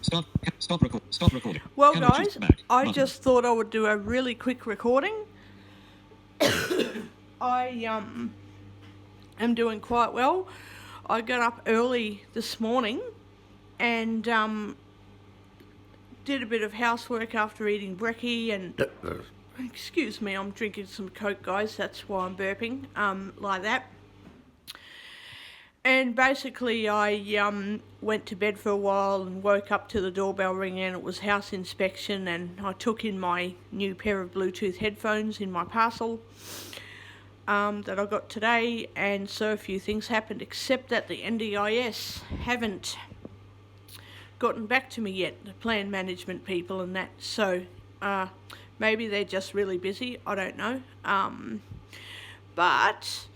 Stop recording. Well, Camera guys, back. I Button. just thought I would do a really quick recording. I am doing quite well. I got up early this morning and did a bit of housework after eating brekkie and excuse me, I'm drinking some Coke, guys. That's why I'm burping like that. And basically I went to bed for a while and woke up to the doorbell ringing, and it was house inspection, and I took in my new pair of Bluetooth headphones in my parcel that I got today. And so a few things happened, except that the NDIS haven't gotten back to me yet, the plan management people and that. So maybe they're just really busy, I don't know. But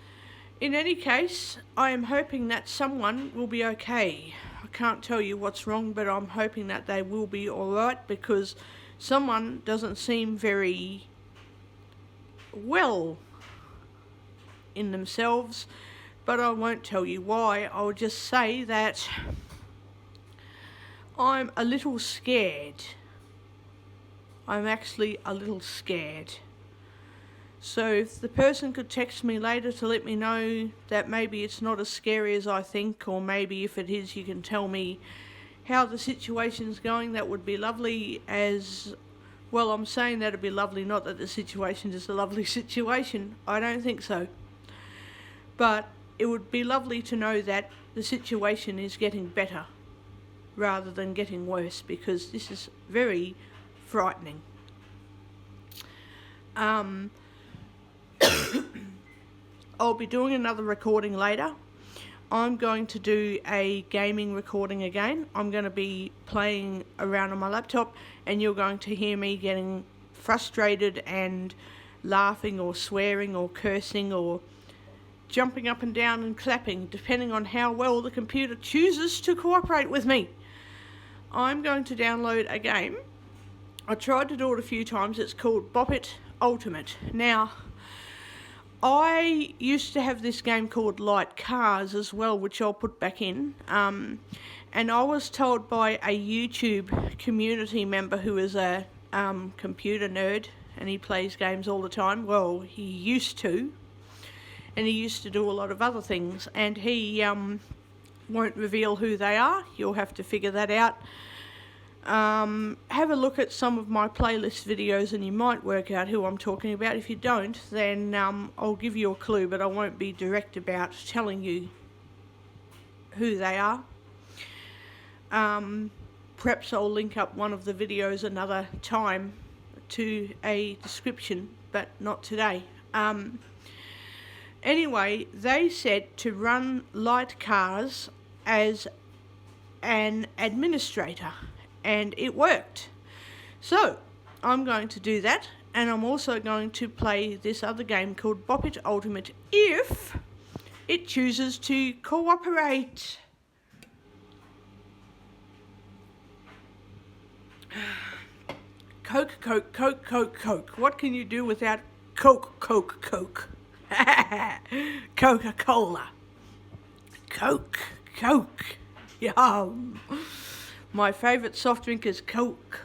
in any case, I am hoping that someone will be okay. I can't tell you what's wrong, but I'm hoping that they will be alright, because someone doesn't seem very well in themselves. But I won't tell you why. I'll just say that I'm a little scared. I'm actually a little scared. So if the person could text me later to let me know that maybe it's not as scary as I think, or maybe if it is, you can tell me how the situation's going, that would be lovely. As well, I'm saying that'd be lovely, not that the situation is a lovely situation. I don't think so. But it would be lovely to know that the situation is getting better rather than getting worse, because this is very frightening. I'll be doing another recording later. I'm going to do a gaming recording again. I'm going to be playing around on my laptop, and you're going to hear me getting frustrated and laughing or swearing or cursing or jumping up and down and clapping, depending on how well the computer chooses to cooperate with me. I'm going to download a game. I tried to do it a few times. It's called Bop It Ultimate. Now, I used to have this game called Light Cars as well, which I'll put back in. And I was told by a YouTube community member who is a computer nerd, and he plays games all the time. Well, he used to. And he used to do a lot of other things. And he won't reveal who they are. You'll have to figure that out. Have a look at some of my playlist videos and you might work out who I'm talking about. If you don't, then I'll give you a clue, but I won't be direct about telling you who they are. Perhaps I'll link up one of the videos another time to a description, but not today. Anyway, they said to run Light Cars as an administrator, and it worked. So I'm going to do that, and I'm also going to play this other game called Bop It Ultimate if it chooses to cooperate. Coke, Coke, Coke, Coke, Coke. What can you do without Coke, Coke, Coke? Coca-Cola. Coke, Coke. Yum. My favourite soft drink is Coke.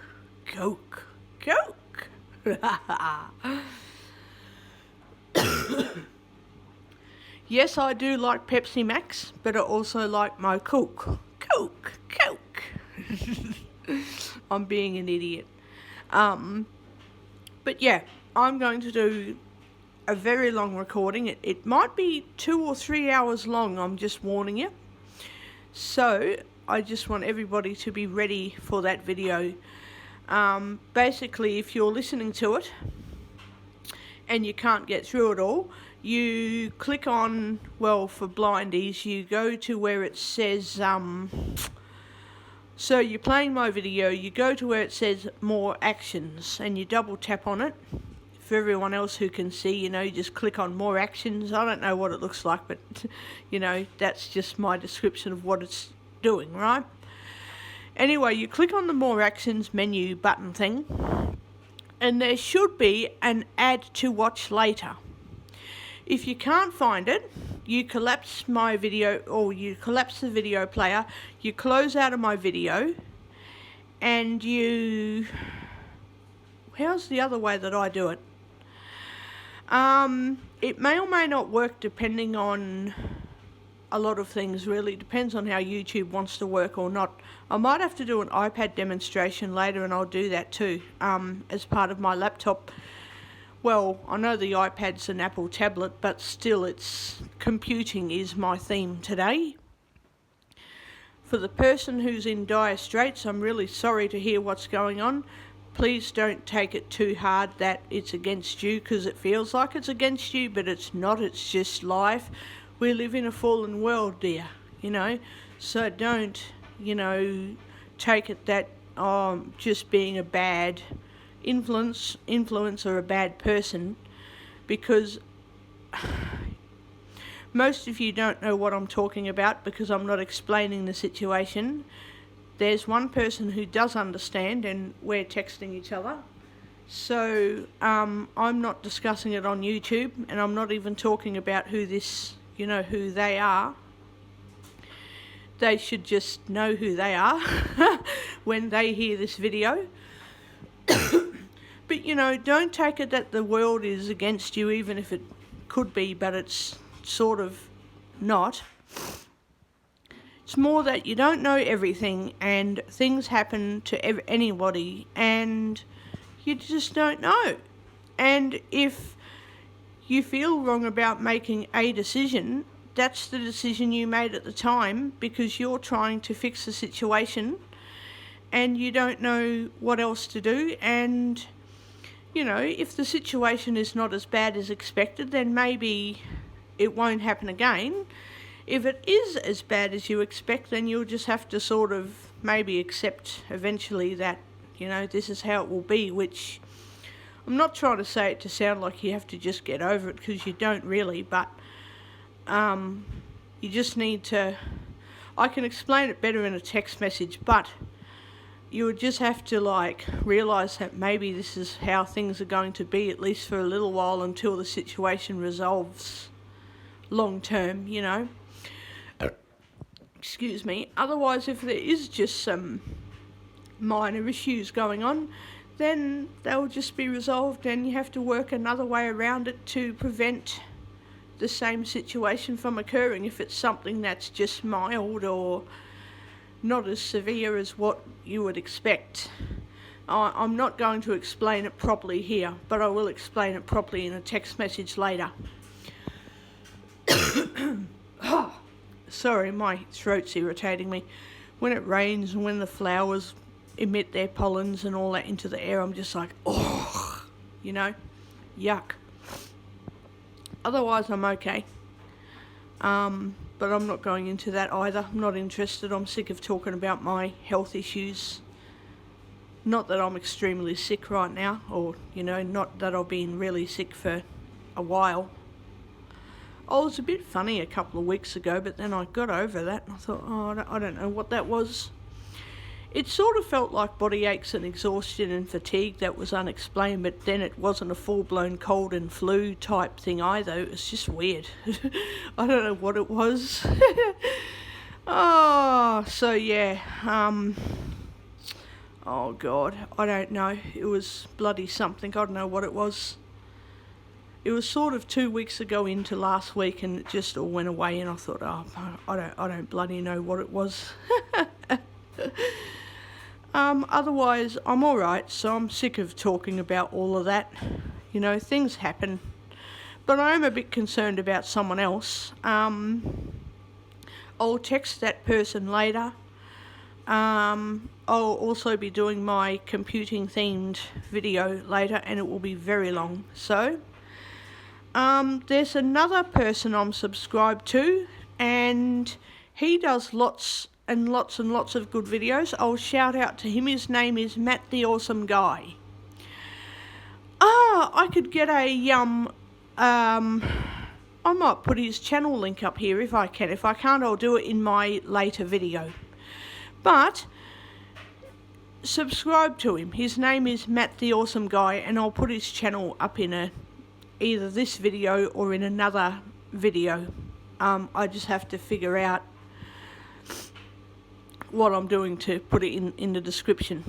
Coke. Coke. Yes, I do like Pepsi Max, but I also like my Coke. Coke. Coke. I'm being an idiot. But yeah, I'm going to do a very long recording. It might be 2 or 3 hours long, I'm just warning you. So I just want everybody to be ready for that video. Basically, if you're listening to it and you can't get through it all, you click on, well, for blindies, you go to where it says, so you're playing my video, you go to where it says more actions, and you double tap on it. For everyone else who can see, you just click on more actions. I don't know what it looks like, but that's just my description of what it's doing, right? Anyway, you click on the more actions menu button thing, and there should be an add to watch later. If you can't find it, you collapse my video, or you collapse the video player, you close out of my video, and how's the other way that I do it? It may or may not work depending on a lot of things, really. Depends on how YouTube wants to work or not. I might have to do an iPad demonstration later, and I'll do that too, as part of my laptop. Well, I know the iPad's an Apple tablet, but still, computing is my theme today. For the person who's in dire straits, I'm really sorry to hear what's going on. Please don't take it too hard that it's against you, because it feels like it's against you, but it's not. It's just life. We live in a fallen world, dear, so don't, take it that just being a bad influence or a bad person, because most of you don't know what I'm talking about because I'm not explaining the situation. There's one person who does understand, and we're texting each other. So I'm not discussing it on YouTube, and I'm not even talking about who they are. They should just know who they are when they hear this video. But, don't take it that the world is against you, even if it could be, but it's sort of not. It's more that you don't know everything, and things happen to anybody, and you just don't know. And if you feel wrong about making a decision, that's the decision you made at the time because you're trying to fix the situation and you don't know what else to do. And, if the situation is not as bad as expected, then maybe it won't happen again. If it is as bad as you expect, then you'll just have to sort of maybe accept eventually that, this is how it will be, which I'm not trying to say it to sound like you have to just get over it, because you don't really, but you just need to... I can explain it better in a text message, but you would just have to realise that maybe this is how things are going to be, at least for a little while, until the situation resolves long term, Excuse me. Otherwise, if there is just some minor issues going on, then they'll just be resolved, and you have to work another way around it to prevent the same situation from occurring if it's something that's just mild or not as severe as what you would expect. I'm not going to explain it properly here, but I will explain it properly in a text message later. Sorry, my throat's irritating me. When it rains and when the flowers emit their pollens and all that into the air, I'm just like, yuck. Otherwise, I'm okay. But I'm not going into that either. I'm not interested. I'm sick of talking about my health issues. Not that I'm extremely sick right now, or, not that I've been really sick for a while. I was a bit funny a couple of weeks ago, but then I got over that and I thought, I don't know what that was. It sort of felt like body aches and exhaustion and fatigue that was unexplained, but then it wasn't a full-blown cold and flu type thing either. It was just weird. I don't know what it was. So yeah. Oh God, I don't know. It was bloody something. I don't know what it was. It was sort of 2 weeks ago into last week, and it just all went away, and I thought, I don't bloody know what it was. Otherwise, I'm alright, so I'm sick of talking about all of that. Things happen. But I am a bit concerned about someone else. I'll text that person later. I'll also be doing my computing themed video later, and it will be very long. So, there's another person I'm subscribed to, and he does lots and lots and lots of good videos. I'll shout out to him. His name is Matt the Awesome Guy. I could get I might put his channel link up here if I can. If I can't, I'll do it in my later video. But subscribe to him. His name is Matt the Awesome Guy, and I'll put his channel up in either this video or in another video. I just have to figure out what I'm doing to put it in the description.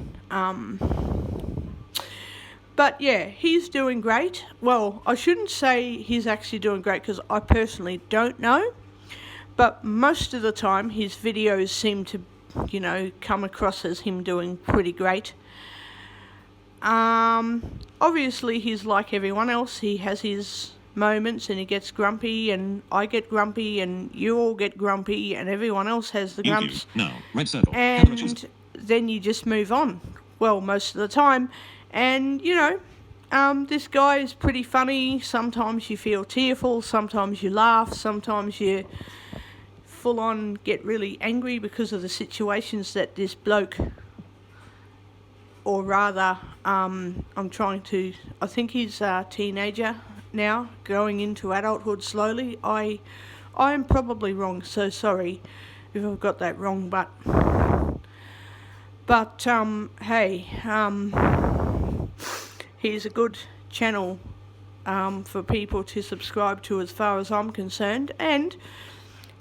But yeah, he's doing great. Well, I shouldn't say he's actually doing great because I personally don't know. But most of the time his videos seem to, come across as him doing pretty great. Obviously he's like everyone else. He has his moments and he gets grumpy and I get grumpy and you all get grumpy and everyone else has the grumps. No, red circle. Camera choose. And then you just move on. Well, most of the time. And, this guy is pretty funny. Sometimes you feel tearful, sometimes you laugh, sometimes you full on get really angry because of the situations that this bloke, or rather, I think he's a teenager now, going into adulthood slowly. I am probably wrong, so sorry if I've got that wrong, but hey, he's a good channel for people to subscribe to as far as I'm concerned, and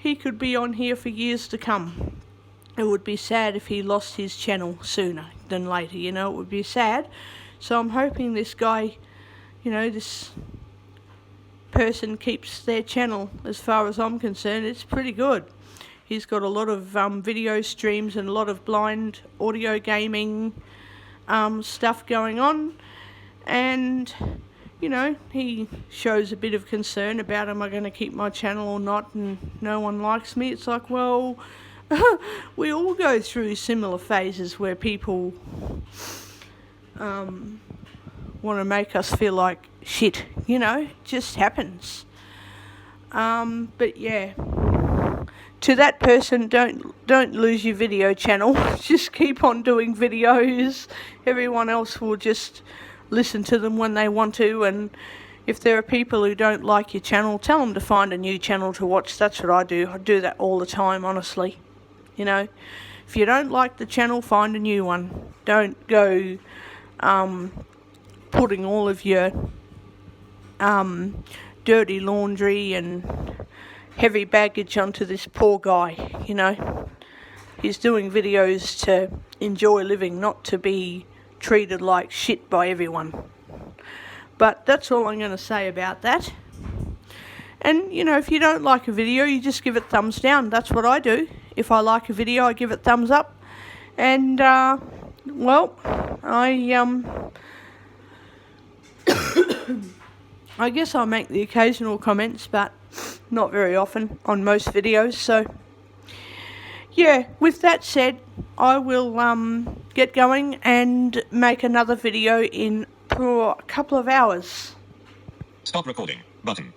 he could be on here for years to come. It would be sad if he lost his channel sooner than later, it would be sad. So I'm hoping this guy, this person keeps their channel. As far as I'm concerned, it's pretty good. He's got a lot of video streams and a lot of blind audio gaming stuff going on. And, he shows a bit of concern about, am I going to keep my channel or not, and no one likes me. It's like, well, we all go through similar phases where people want to make us feel like shit, it just happens. But yeah, to that person, don't lose your video channel. Just keep on doing videos. Everyone else will just listen to them when they want to, and if there are people who don't like your channel, tell them to find a new channel to watch. That's what I do. I do that all the time, honestly. If you don't like the channel, find a new one. Don't go putting all of your dirty laundry and heavy baggage onto this poor guy. He's doing videos to enjoy living, not to be treated like shit by everyone. But that's all I'm going to say about that. And if you don't like a video, you just give it thumbs down. That's what I do. If I like a video, I give it thumbs up. And well, I guess I make the occasional comments, but not very often on most videos. So yeah, with that said, I will get going and make another video in for a couple of hours. Stop recording button.